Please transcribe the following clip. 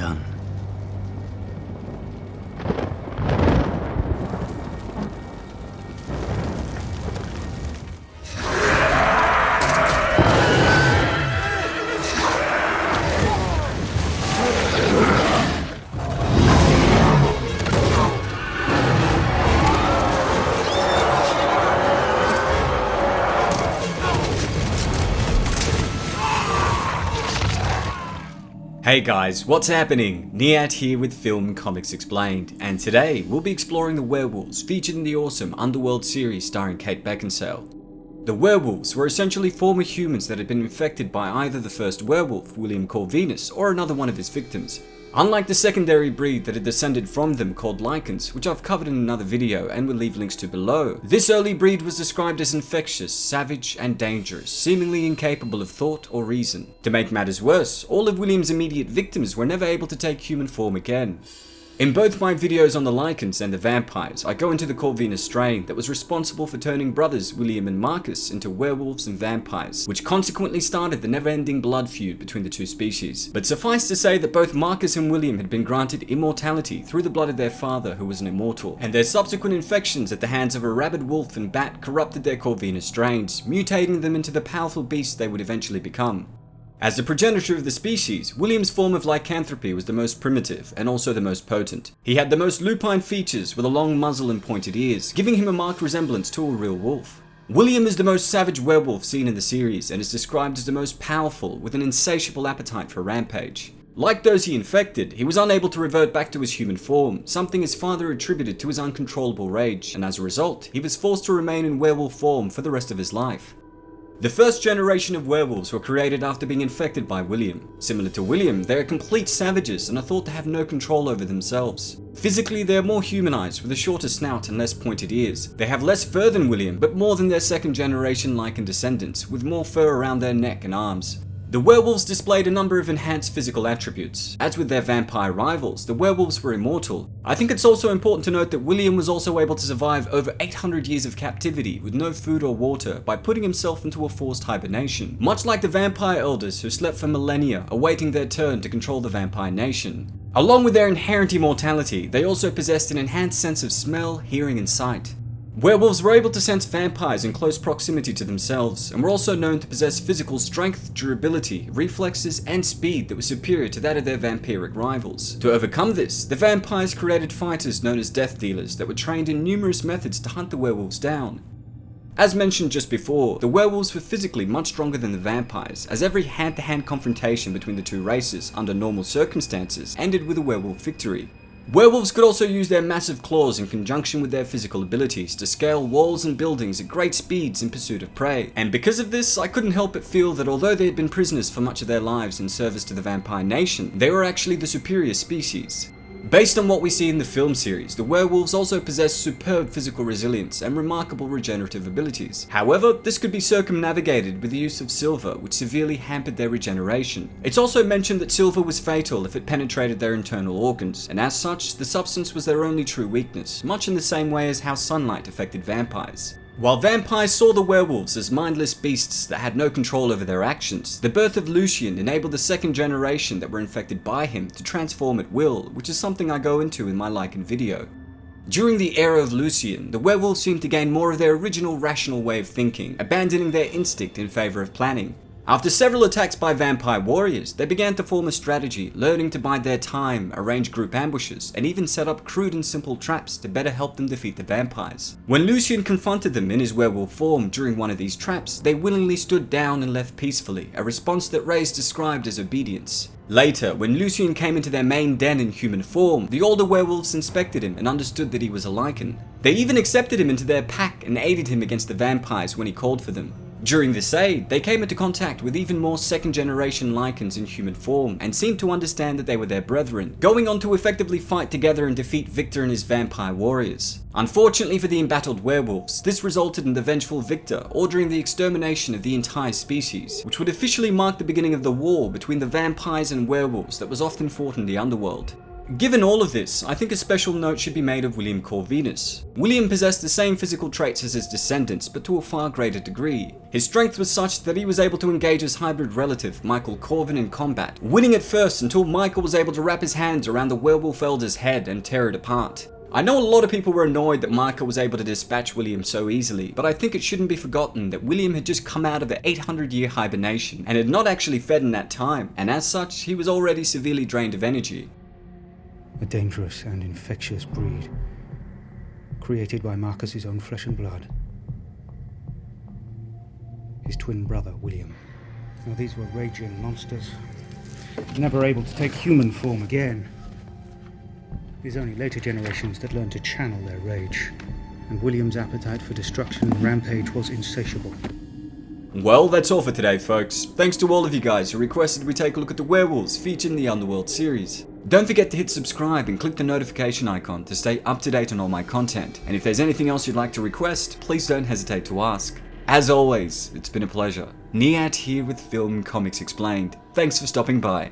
done. Hey guys, what's happening? Nihat here with Film Comics Explained, and today we'll be exploring the werewolves featured in the awesome Underworld series starring Kate Beckinsale. The werewolves were essentially former humans that had been infected by either the first werewolf, William Corvinus, or another one of his victims. Unlike the secondary breed that had descended from them called Lycans, which I've covered in another video and will leave links to below, this early breed was described as infectious, savage, and dangerous, seemingly incapable of thought or reason. To make matters worse, all of William's immediate victims were never able to take human form again. In both my videos on the Lycans and the vampires, I go into the Corvinus strain that was responsible for turning brothers William and Marcus into werewolves and vampires, which consequently started the never-ending blood feud between the two species. But suffice to say that both Marcus and William had been granted immortality through the blood of their father, who was an immortal, and their subsequent infections at the hands of a rabid wolf and bat corrupted their Corvinus strains, mutating them into the powerful beasts they would eventually become. As the progenitor of the species, William's form of lycanthropy was the most primitive and also the most potent. He had the most lupine features with a long muzzle and pointed ears, giving him a marked resemblance to a real wolf. William is the most savage werewolf seen in the series and is described as the most powerful with an insatiable appetite for rampage. Like those he infected, he was unable to revert back to his human form, something his father attributed to his uncontrollable rage, and as a result, he was forced to remain in werewolf form for the rest of his life. The first generation of werewolves were created after being infected by William. Similar to William, they are complete savages and are thought to have no control over themselves. Physically, they are more humanized with a shorter snout and less pointed ears. They have less fur than William, but more than their second generation Lycan descendants, with more fur around their neck and arms. The werewolves displayed a number of enhanced physical attributes. As with their vampire rivals, the werewolves were immortal. I think it's also important to note that William was also able to survive over 800 years of captivity with no food or water by putting himself into a forced hibernation, much like the vampire elders who slept for millennia awaiting their turn to control the vampire nation. Along with their inherent immortality, they also possessed an enhanced sense of smell, hearing, and sight. Werewolves were able to sense vampires in close proximity to themselves, and were also known to possess physical strength, durability, reflexes, and speed that was superior to that of their vampiric rivals. To overcome this, the vampires created fighters known as Death Dealers that were trained in numerous methods to hunt the werewolves down. As mentioned just before, the werewolves were physically much stronger than the vampires, as every hand-to-hand confrontation between the two races under normal circumstances ended with a werewolf victory. Werewolves could also use their massive claws in conjunction with their physical abilities to scale walls and buildings at great speeds in pursuit of prey. And because of this, I couldn't help but feel that although they had been prisoners for much of their lives in service to the vampire nation, they were actually the superior species. Based on what we see in the film series, the werewolves also possess superb physical resilience and remarkable regenerative abilities. However, this could be circumnavigated with the use of silver, which severely hampered their regeneration. It's also mentioned that silver was fatal if it penetrated their internal organs, and as such, the substance was their only true weakness, much in the same way as how sunlight affected vampires. While vampires saw the werewolves as mindless beasts that had no control over their actions, the birth of Lucian enabled the second generation that were infected by him to transform at will, which is something I go into in my Lycan video. During the era of Lucian, the werewolves seemed to gain more of their original rational way of thinking, abandoning their instinct in favor of planning. After several attacks by vampire warriors, they began to form a strategy, learning to bide their time, arrange group ambushes, and even set up crude and simple traps to better help them defeat the vampires. When Lucian confronted them in his werewolf form during one of these traps, they willingly stood down and left peacefully, a response that Reyes described as obedience. Later, when Lucian came into their main den in human form, the older werewolves inspected him and understood that he was a Lycan. They even accepted him into their pack and aided him against the vampires when he called for them. During this aid, they came into contact with even more second-generation Lycans in human form and seemed to understand that they were their brethren, going on to effectively fight together and defeat Victor and his vampire warriors. Unfortunately for the embattled werewolves, this resulted in the vengeful Victor ordering the extermination of the entire species, which would officially mark the beginning of the war between the vampires and werewolves that was often fought in the underworld. Given all of this, I think a special note should be made of William Corvinus. William possessed the same physical traits as his descendants, but to a far greater degree. His strength was such that he was able to engage his hybrid relative, Michael Corvin, in combat, winning at first until Michael was able to wrap his hands around the werewolf elder's head and tear it apart. I know a lot of people were annoyed that Michael was able to dispatch William so easily, but I think it shouldn't be forgotten that William had just come out of an 800-year hibernation and had not actually fed in that time, and as such, he was already severely drained of energy. A dangerous and infectious breed, created by Marcus's own flesh and blood. His twin brother, William. Now these were raging monsters, never able to take human form again. It is only later generations that learned to channel their rage, and William's appetite for destruction and rampage was insatiable. Well, that's all for today, folks. Thanks to all of you guys who requested we take a look at the werewolves featured in the Underworld series. Don't forget to hit subscribe and click the notification icon to stay up to date on all my content, and if there's anything else you'd like to request, please don't hesitate to ask. As always, it's been a pleasure. Nihat here with Film Comics Explained. Thanks for stopping by.